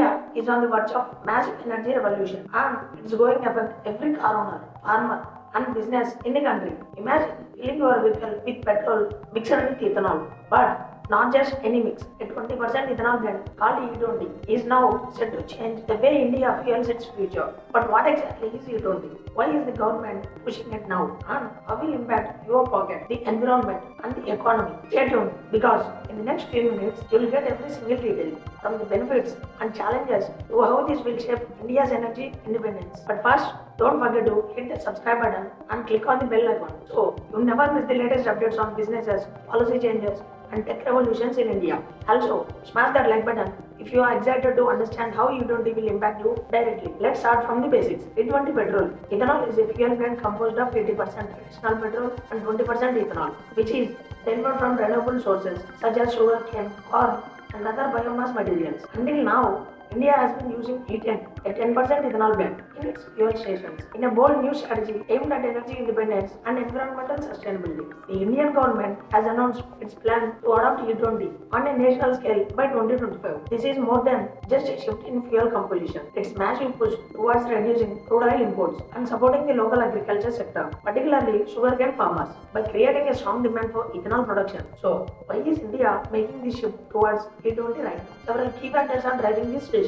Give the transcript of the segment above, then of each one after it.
India is on the verge of massive energy revolution and it's going to affect every car owner, farmer and business in the country. Imagine filling your vehicle with petrol mixed with ethanol. But not just any mix. A 20% ethanol blend called E20 is now set to change the way India fuels its future. But what exactly is E20? Why is the government pushing it now? And how will it impact your pocket, the environment and the economy? Stay tuned because in the next few minutes you will get every single detail from the benefits and challenges to how this will shape India's energy independence. But first, don't forget to hit the subscribe button and click on the bell icon so you never miss the latest updates on businesses, policy changes and tech revolutions in India. Also, smash that like button if you are excited to understand how E20 will impact you directly. Let's start from the basics. E20 Petrol Ethanol is a fuel blend composed of 80% traditional petrol and 20% ethanol, which is derived from renewable sources such as sugar cane, corn, and other biomass materials. Until now, India has been using E10, a 10% ethanol blend, in its fuel stations. In a bold new strategy aimed at energy independence and environmental sustainability, the Indian government has announced its plan to adopt E20 on a national scale by 2025. This is more than just a shift in fuel composition. It's massive push towards reducing crude oil imports and supporting the local agriculture sector, particularly sugarcane farmers, by creating a strong demand for ethanol production. So, why is India making this shift towards E20 right now? Several key factors are driving this decision.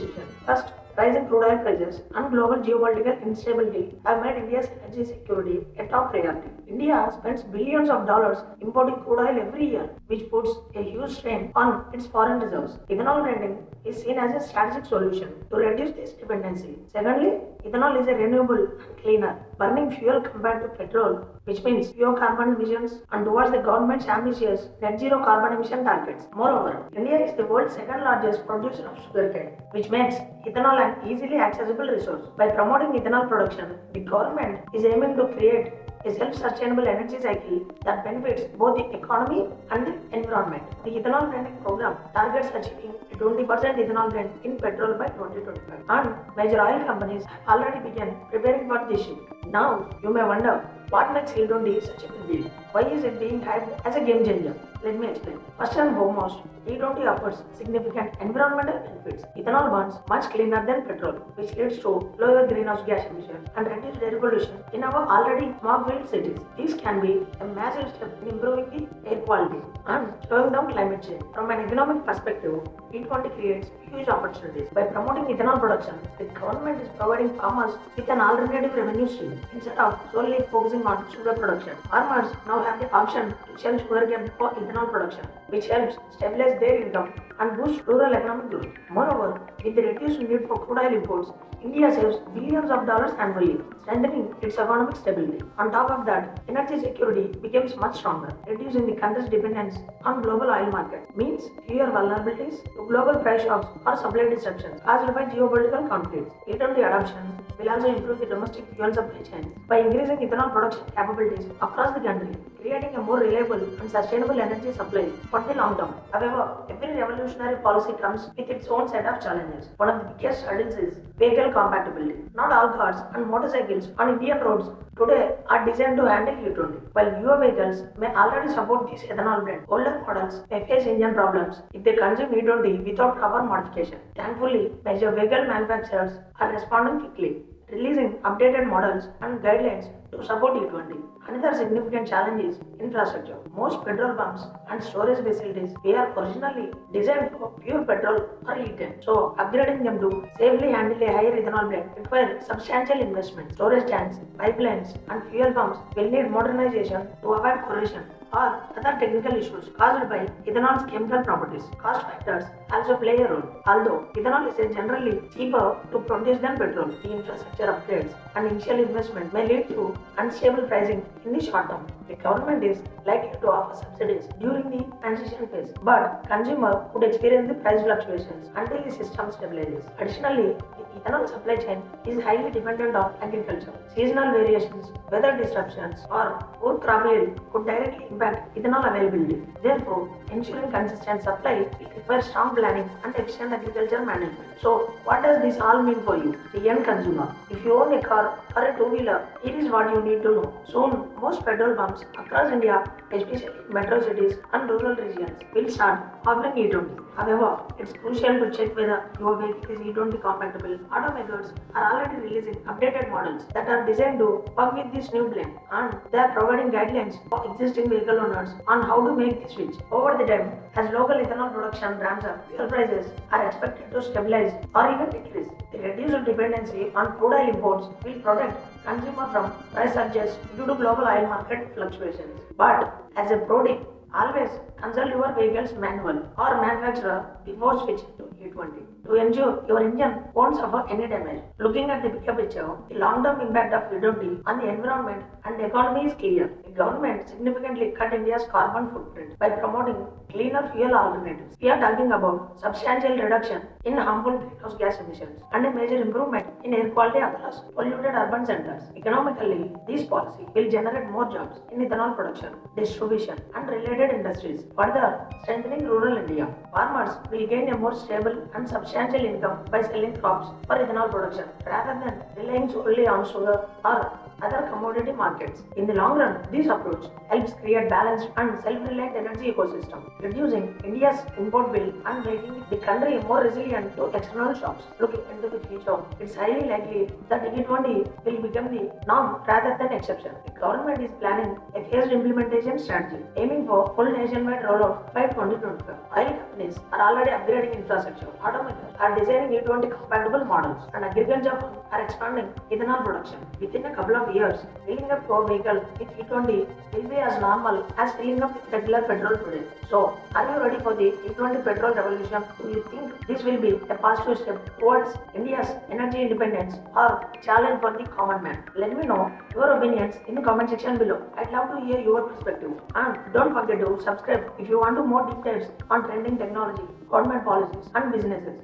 First, rising crude oil prices and global geopolitical instability have made India's energy security a top priority. India spends billions of dollars importing crude oil every year, which puts a huge strain on its foreign reserves. Ethanol blending is seen as a strategic solution to reduce this dependency. Secondly, ethanol is a renewable and cleaner burning fuel compared to petrol, which means fewer carbon emissions and towards the government's ambitious net zero carbon emission targets. Moreover, India is the world's second largest producer of sugarcane, which makes ethanol an easily accessible resource. By promoting ethanol production, the government is aiming to create a self-sustainable energy cycle that benefits both the economy and the environment. The ethanol blending program targets achieving a 20% ethanol blend in petrol by 2025, and major oil companies have already begun preparing for this shift. Now, you may wonder what makes E20 such a big deal? Why is it being hyped as a game changer? Let me explain. First and foremost, E20 offers significant environmental benefits. Ethanol burns much cleaner than petrol, which leads to lower greenhouse gas emissions and reduced air pollution in our already smog-filled cities. This can be a massive step in improving the air quality and slowing down climate change. From an economic perspective, E20 creates huge opportunities. By promoting ethanol production, the government is providing farmers with an alternative revenue stream instead of solely focusing on sugar production. Farmers now have the option to sell sugarcane for ethanol production, which helps stabilize their income and boost rural economic growth. Moreover, with the reduced need for crude oil imports, India saves billions of dollars annually, strengthening its economic stability. On top of that, energy security becomes much stronger, reducing the country's dependence on global oil markets. Means fewer vulnerabilities to global price shocks or supply disruptions caused by geopolitical conflicts. E20 adoption will also improve the domestic fuel supply chain by increasing ethanol production capabilities across the country, creating a more reliable and sustainable energy supply for the long term. However, every revolutionary policy comes with its own set of challenges. One of the biggest hurdles is vehicle compatibility. Not all cars and motorcycles on Indian roads today are designed to handle E20. While newer vehicles may already support this ethanol blend, older models may face engine problems if they consume E20 without proper modification. Thankfully, major vehicle manufacturers are responding quickly, releasing updated models and guidelines to support E20. Another significant challenge is infrastructure. Most petrol pumps and storage facilities were originally designed for pure petrol or E10. So, upgrading them to safely handle a higher ethanol blend requires substantial investment. Storage tanks, pipelines, and fuel pumps will need modernization to avoid corrosion or other technical issues caused by ethanol's chemical properties. Cost factors also play a role. Although ethanol is generally cheaper to produce than petrol, the infrastructure upgrades and initial investment may lead to unstable pricing in the short term. The government is likely to offer subsidies during the transition phase, but consumer would experience the price fluctuations until the system stabilizes. Additionally, the ethanol supply chain is highly dependent on agriculture. Seasonal variations, weather disruptions, or poor crop yield could directly impact impact ethanol availability. Therefore, ensuring consistent supply requires strong planning and efficient agriculture management. So, what does this all mean for you, the end consumer? If you own a car or a two-wheeler, here is what you need to know. Soon, most petrol pumps across India, especially in metro cities and rural regions, will start offering E20. However, it's crucial to check whether your vehicle is E20 compatible. Automakers are already releasing updated models that are designed to work with this new blend, and they are providing guidelines for existing vehicle owners on how to make the switch. Over the time, as local ethanol production ramps up, fuel prices are expected to stabilize or even decrease. The reduced dependency on crude oil imports will protect consumers from price surges due to global oil market fluctuations. But as a pro tip, always consult your vehicle's manual or manufacturer before switching to E20 to ensure your engine won't suffer any damage. Looking at the bigger picture, the long-term impact of E20 on the environment and the economy is clear. The government significantly cut India's carbon footprint by promoting cleaner fuel alternatives. We are talking about substantial reduction in harmful greenhouse gas emissions and a major improvement in air quality across polluted urban centers. Economically, this policy will generate more jobs in ethanol production, distribution, and related industries, further strengthening rural India. Farmers will gain a more stable and substantial income by selling crops for ethanol production rather than relying solely on sugar or other commodity markets. In the long run, this approach helps create balanced and self-reliant energy ecosystem, reducing India's import bill and making the country more resilient to external shocks. Looking into the future, it's highly likely that E20 will become the norm rather than exception. The government is planning a phased implementation strategy, aiming for full nationwide rollout by 2025. Oil companies are already upgrading infrastructure, automakers are designing E20 compatible models, and agriculture firms are expanding ethanol production. Within a couple of years, filling up your vehicle with E20 will be as normal as filling up with regular petrol today. So, are you ready for the E20 petrol revolution? Do you think this will be a positive step towards India's energy independence or a challenge for the common man? Let me know your opinions in the comment section below. I'd love to hear your perspective. And don't forget to subscribe if you want to more deep dives on trending technology, government policies, and businesses.